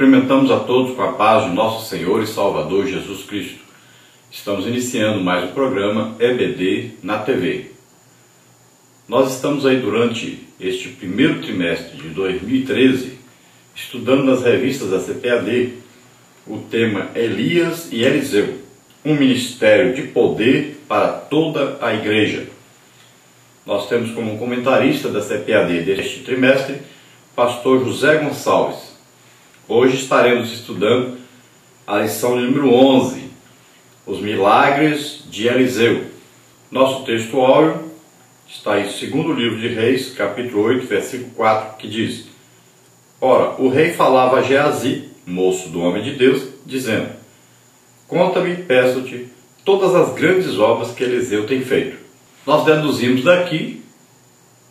Cumprimentamos a todos com a paz de nosso Senhor e Salvador Jesus Cristo. Estamos iniciando mais um programa EBD na TV. Nós estamos aí durante este primeiro trimestre de 2013 estudando nas revistas da CPAD o tema Elias e Eliseu, um ministério de poder para toda a igreja. Nós temos como comentarista da CPAD deste trimestre o pastor José Gonçalves. Hoje estaremos estudando a lição número 11, os milagres de Eliseu. Nosso texto áureo está em 2º livro de Reis, capítulo 8, versículo 4, que diz: Ora, o rei falava a Geazi, moço do homem de Deus, dizendo: Conta-me, peço-te, todas as grandes obras que Eliseu tem feito. Nós deduzimos daqui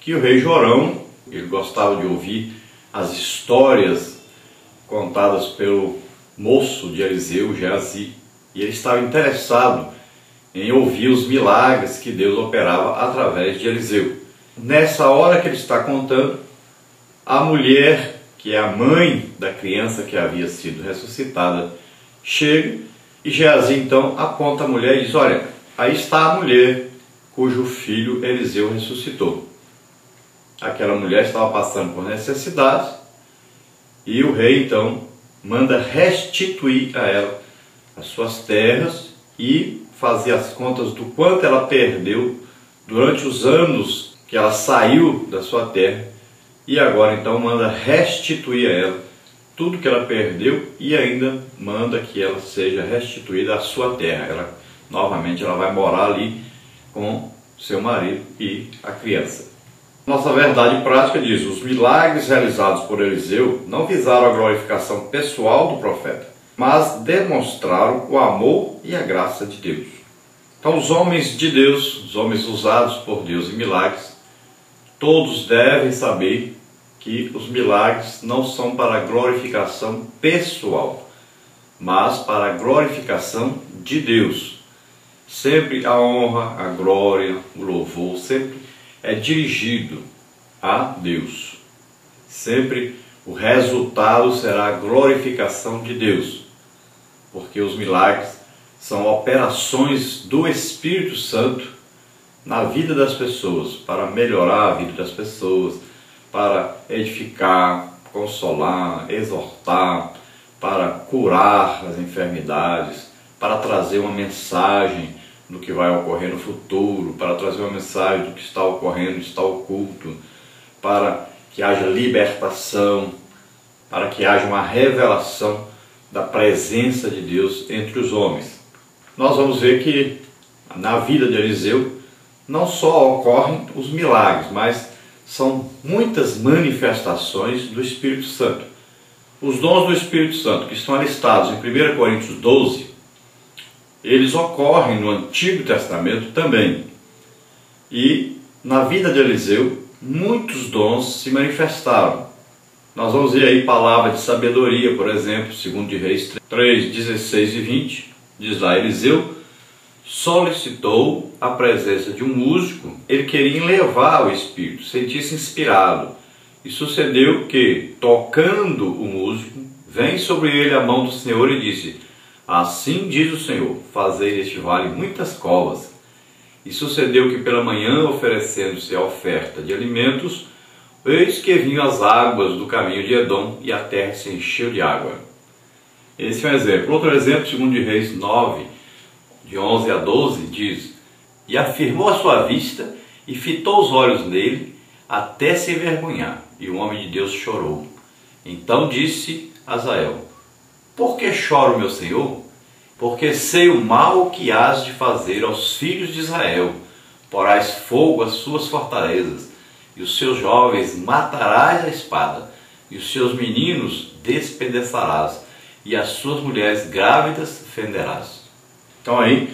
que o rei Jorão, ele gostava de ouvir as histórias contadas pelo moço de Eliseu, Geazi, e ele estava interessado em ouvir os milagres que Deus operava através de Eliseu. Nessa hora que ele está contando, a mulher, que é a mãe da criança que havia sido ressuscitada, chega e Geazi então aponta a mulher e diz: olha, aí está a mulher cujo filho Eliseu ressuscitou. Aquela mulher estava passando por necessidades e o rei então manda restituir a ela as suas terras e fazer as contas do quanto ela perdeu durante os anos que ela saiu da sua terra, e agora então manda restituir a ela tudo que ela perdeu e ainda manda que ela seja restituída à sua terra. Novamente ela vai morar ali com seu marido e a criança. Nossa verdade prática diz: os milagres realizados por Eliseu não visaram a glorificação pessoal do profeta, mas demonstraram o amor e a graça de Deus. Então os homens de Deus, os homens usados por Deus em milagres, todos devem saber que os milagres não são para a glorificação pessoal, mas para a glorificação de Deus. Sempre a honra, a glória, o louvor, sempre é dirigido a Deus. Sempre o resultado será a glorificação de Deus, porque os milagres são operações do Espírito Santo na vida das pessoas, para melhorar a vida das pessoas, para edificar, consolar, exortar, para curar as enfermidades, para trazer uma mensagem do que vai ocorrer no futuro, para trazer uma mensagem do que está ocorrendo, está oculto, para que haja libertação, para que haja uma revelação da presença de Deus entre os homens. Nós vamos ver que na vida de Eliseu não só ocorrem os milagres, mas são muitas manifestações do Espírito Santo. Os dons do Espírito Santo que estão listados em 1 Coríntios 12, eles ocorrem no Antigo Testamento também. E na vida de Eliseu, muitos dons se manifestaram. Nós vamos ver aí palavra de sabedoria, por exemplo, 2 de Reis 3, 16 e 20. Diz lá: Eliseu solicitou a presença de um músico. Ele queria levar o Espírito, sentir-se inspirado. E sucedeu que, tocando o músico, vem sobre ele a mão do Senhor e disse: Assim diz o Senhor, fazei neste vale muitas covas. E sucedeu que pela manhã, oferecendo-se a oferta de alimentos, eis que vinham as águas do caminho de Edom, e a terra se encheu de água. Esse é um exemplo. Outro exemplo, 2 de Reis 9, de 11 a 12, diz: E afirmou a sua vista, e fitou os olhos nele, até se envergonhar. E o homem de Deus chorou. Então disse Azael: Por que choro, meu senhor? Porque sei o mal que hás de fazer aos filhos de Israel. Porás fogo às suas fortalezas, e os seus jovens matarás à espada, e os seus meninos despedaçarás, e as suas mulheres grávidas fenderás. Então aí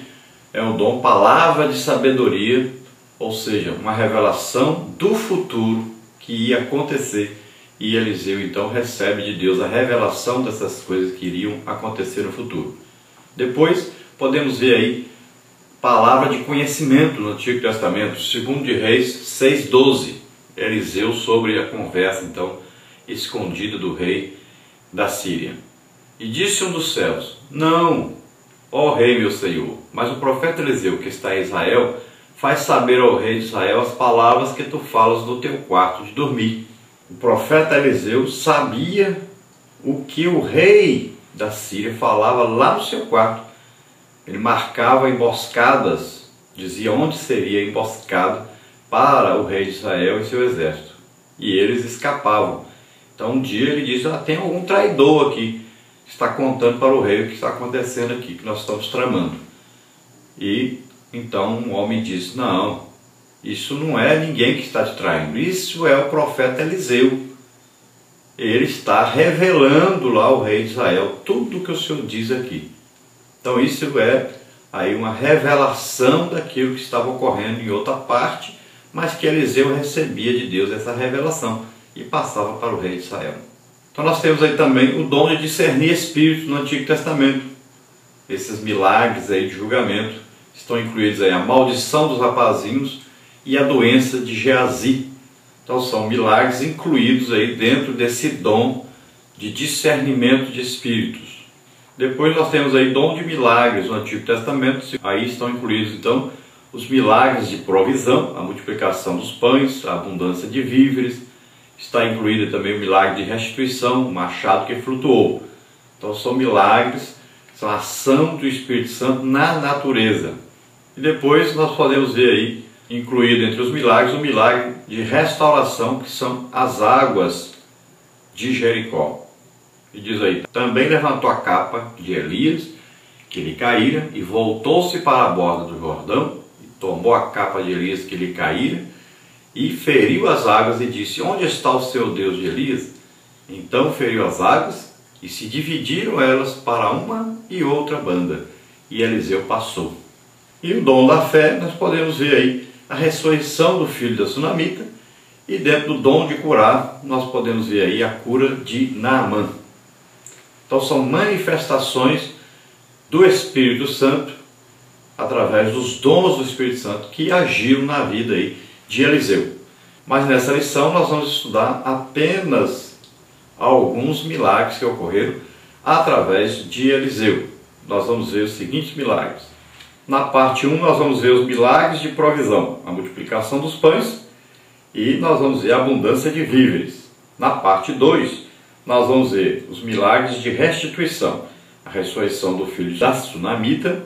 é o dom palavra de sabedoria, ou seja, uma revelação do futuro que ia acontecer. E Eliseu então recebe de Deus a revelação dessas coisas que iriam acontecer no futuro. Depois podemos ver aí palavra de conhecimento no Antigo Testamento, 2 de Reis 6,12. Eliseu sobre a conversa então escondida do rei da Síria. E disse um dos céus: Não, ó rei meu senhor, mas o profeta Eliseu, que está em Israel, faz saber ao rei de Israel as palavras que tu falas no teu quarto de dormir. O profeta Eliseu sabia o que o rei da Síria falava lá no seu quarto. Ele marcava emboscadas, dizia onde seria emboscado para o rei de Israel e seu exército. E eles escapavam. Então um dia ele disse: tem algum traidor aqui, está contando para o rei o que está acontecendo aqui, que nós estamos tramando. E então um homem disse: não, isso não é ninguém que está te traindo, isso é o profeta Eliseu. Ele está revelando lá ao rei de Israel tudo o que o Senhor diz aqui. Então isso é aí uma revelação daquilo que estava ocorrendo em outra parte, mas que Eliseu recebia de Deus essa revelação e passava para o rei de Israel. Então nós temos aí também o dom de discernir espíritos no Antigo Testamento. Esses milagres aí de julgamento estão incluídos aí a maldição dos rapazinhos e a doença de Geazi. Então são milagres incluídos aí dentro desse dom de discernimento de espíritos. Depois nós temos aí dom de milagres no Antigo Testamento. Aí estão incluídos então os milagres de provisão, a multiplicação dos pães, a abundância de víveres. Está incluído também o milagre de restituição, o machado que flutuou. Então são milagres, são a ação do Espírito Santo na natureza. E depois nós podemos ver aí, incluído entre os milagres, o milagre de restauração, que são as águas de Jericó. E diz aí: também levantou a capa de Elias, que lhe caíra, e voltou-se para a borda do Jordão, e tomou a capa de Elias que lhe caíra, e feriu as águas, e disse: onde está o seu Deus de Elias? Então feriu as águas, e se dividiram elas para uma e outra banda, e Eliseu passou. E o dom da fé, nós podemos ver aí a ressurreição do filho da sunamita, e dentro do dom de curar, nós podemos ver aí a cura de Naamã. Então são manifestações do Espírito Santo, através dos dons do Espírito Santo, que agiram na vida aí de Eliseu. Mas nessa lição nós vamos estudar apenas alguns milagres que ocorreram através de Eliseu. Nós vamos ver os seguintes milagres. Na parte 1 nós vamos ver os milagres de provisão, a multiplicação dos pães, e nós vamos ver a abundância de víveres. Na parte 2 nós vamos ver os milagres de restituição, a ressurreição do filho da sunamita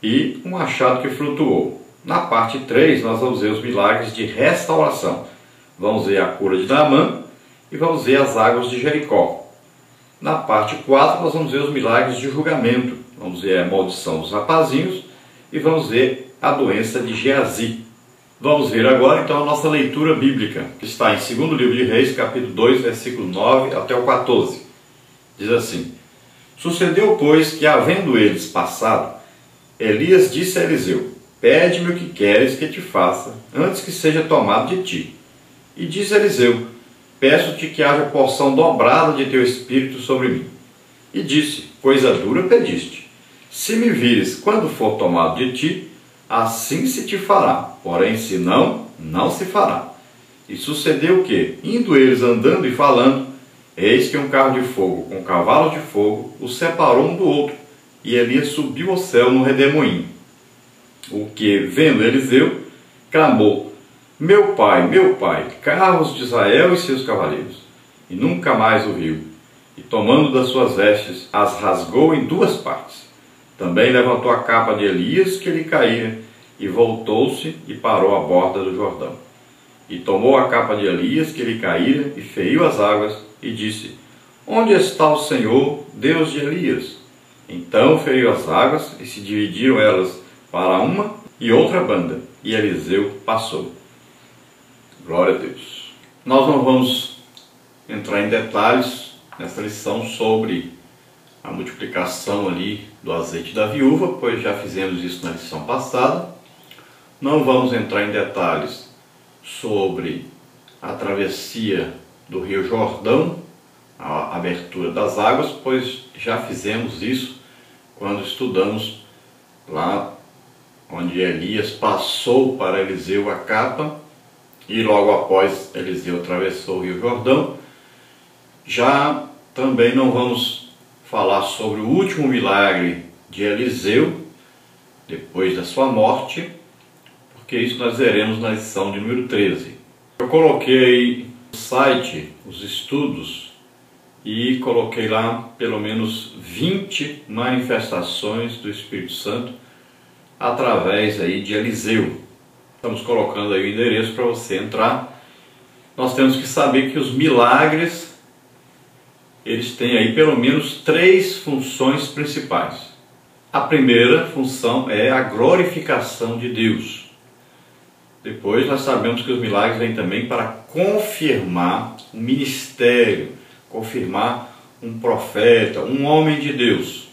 e um machado que flutuou. Na parte 3 nós vamos ver os milagres de restauração, vamos ver a cura de Naamã e vamos ver as águas de Jericó. Na parte 4 nós vamos ver os milagres de julgamento, vamos ver a maldição dos rapazinhos e vamos ver a doença de Geazi. Vamos ver agora então a nossa leitura bíblica, que está em 2º livro de Reis, capítulo 2, versículo 9 até o 14. Diz assim: sucedeu, pois, que havendo eles passado, Elias disse a Eliseu: pede-me o que queres que te faça, antes que seja tomado de ti. E disse Eliseu: peço-te que haja porção dobrada de teu espírito sobre mim. E disse: coisa dura pediste. Se me vires quando for tomado de ti, assim se te fará, porém se não, não se fará. E sucedeu que, indo eles andando e falando, eis que um carro de fogo com cavalo de fogo os separou um do outro, e Elias subiu ao céu no redemoinho. O que, vendo Eliseu, clamou: meu pai, carros de Israel e seus cavaleiros. E nunca mais o viu. E tomando das suas vestes, as rasgou em 2 partes. Também levantou a capa de Elias que lhe caíra, e voltou-se e parou à borda do Jordão. E tomou a capa de Elias que lhe caíra, e feriu as águas, e disse: onde está o Senhor, Deus de Elias? Então feriu as águas, e se dividiram elas para uma e outra banda, e Eliseu passou. Glória a Deus. Nós não vamos entrar em detalhes nessa lição sobre a multiplicação ali do azeite da viúva, pois já fizemos isso na lição passada. Não vamos entrar em detalhes sobre a travessia do Rio Jordão, a abertura das águas, pois já fizemos isso quando estudamos lá onde Elias passou para Eliseu a capa e logo após Eliseu atravessou o Rio Jordão. Já também não vamos falar sobre o último milagre de Eliseu, depois da sua morte, porque isso nós veremos na lição de número 13. Eu coloquei no site os estudos e coloquei lá pelo menos 20 manifestações do Espírito Santo através aí de Eliseu. Estamos colocando aí o endereço para você entrar. Nós temos que saber que os milagres, eles têm aí pelo menos 3 funções principais. A primeira função é a glorificação de Deus. Depois nós sabemos que os milagres vêm também para confirmar um ministério, confirmar um profeta, um homem de Deus.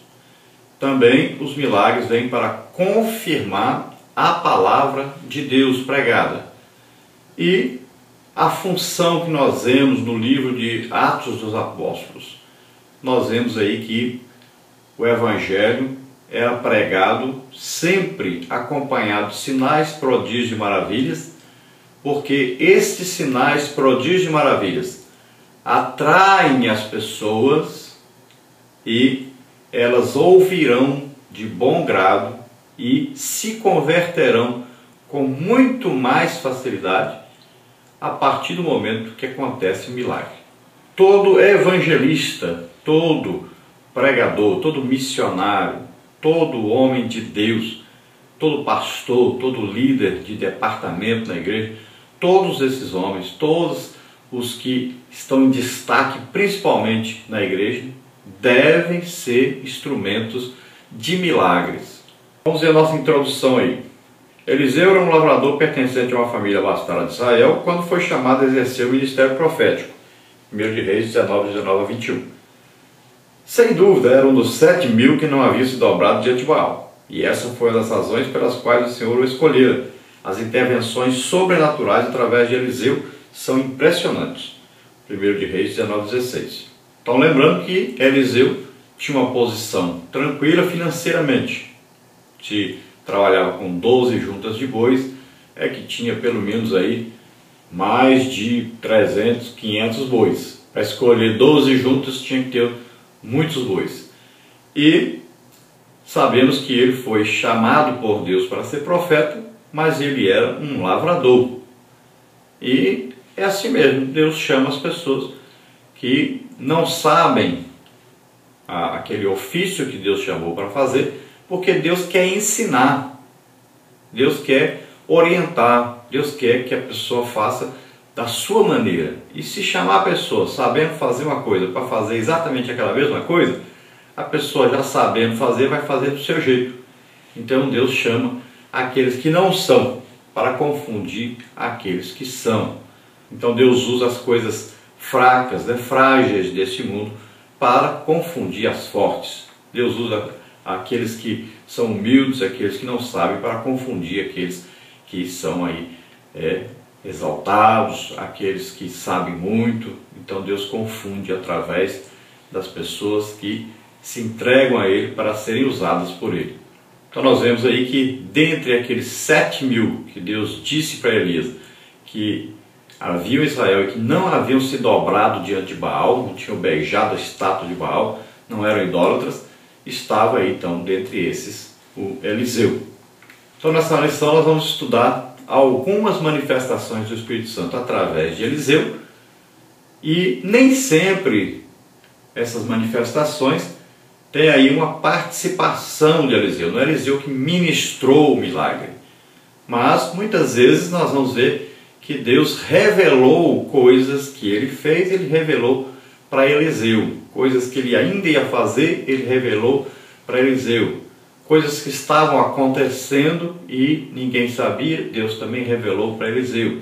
Também os milagres vêm para confirmar a palavra de Deus pregada. E a função que nós vemos no livro de Atos dos Apóstolos, nós vemos aí que o Evangelho era pregado sempre acompanhado de sinais, prodígios e maravilhas, porque estes sinais, prodígios e maravilhas atraem as pessoas e elas ouvirão de bom grado e se converterão com muito mais facilidade a partir do momento que acontece o milagre. Todo evangelista, todo pregador, todo missionário, todo homem de Deus, todo pastor, todo líder de departamento na igreja, todos esses homens, todos os que estão em destaque, principalmente na igreja, devem ser instrumentos de milagres. Vamos ver a nossa introdução aí. Eliseu era um lavrador pertencente a uma família bastarda de Israel quando foi chamado a exercer o ministério profético. 1 de Reis 19 a 21. Sem dúvida, era um dos 7.000 que não haviam se dobrado diante de Baal. E essa foi uma das razões pelas quais o Senhor o escolhera. As intervenções sobrenaturais através de Eliseu são impressionantes. 1 de Reis 19:16. Então, lembrando que Eliseu tinha uma posição tranquila financeiramente. Se trabalhava com 12 juntas de bois, é que tinha pelo menos aí mais de 300, 500 bois. Para escolher 12 juntas tinha que ter muitos bois. E sabemos que ele foi chamado por Deus para ser profeta, mas ele era um lavrador. E é assim mesmo, Deus chama as pessoas que não sabem aquele ofício que Deus chamou para fazer, porque Deus quer ensinar, Deus quer orientar, Deus quer que a pessoa faça da sua maneira. E se chamar a pessoa sabendo fazer uma coisa para fazer exatamente aquela mesma coisa, a pessoa já sabendo fazer vai fazer do seu jeito. Então Deus chama aqueles que não são para confundir aqueles que são. Então Deus usa as coisas fracas, frágeis desse mundo para confundir as fortes. Deus usa aqueles que são humildes, aqueles que não sabem, para confundir aqueles que são aí exaltados, aqueles que sabem muito. Então Deus confunde através das pessoas que se entregam a Ele para serem usadas por Ele. Então nós vemos aí que dentre aqueles 7.000 que Deus disse para Elias que haviam em Israel e que não haviam se dobrado diante de Baal, não tinham beijado a estátua de Baal, não eram idólatras, estava aí então dentre esses o Eliseu. Então nessa lição nós vamos estudar algumas manifestações do Espírito Santo através de Eliseu, e nem sempre essas manifestações têm aí uma participação de Eliseu. Não é Eliseu que ministrou o milagre, mas muitas vezes nós vamos ver que Deus revelou coisas que ele fez, ele revelou para Eliseu. Coisas que ele ainda ia fazer, ele revelou para Eliseu. Coisas que estavam acontecendo e ninguém sabia, Deus também revelou para Eliseu.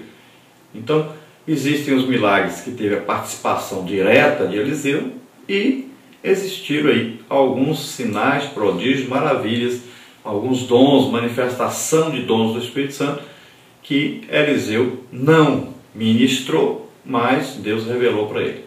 Então, existem os milagres que teve a participação direta de Eliseu e existiram aí alguns sinais, prodígios, maravilhas, alguns dons, manifestação de dons do Espírito Santo que Eliseu não ministrou, mas Deus revelou para ele.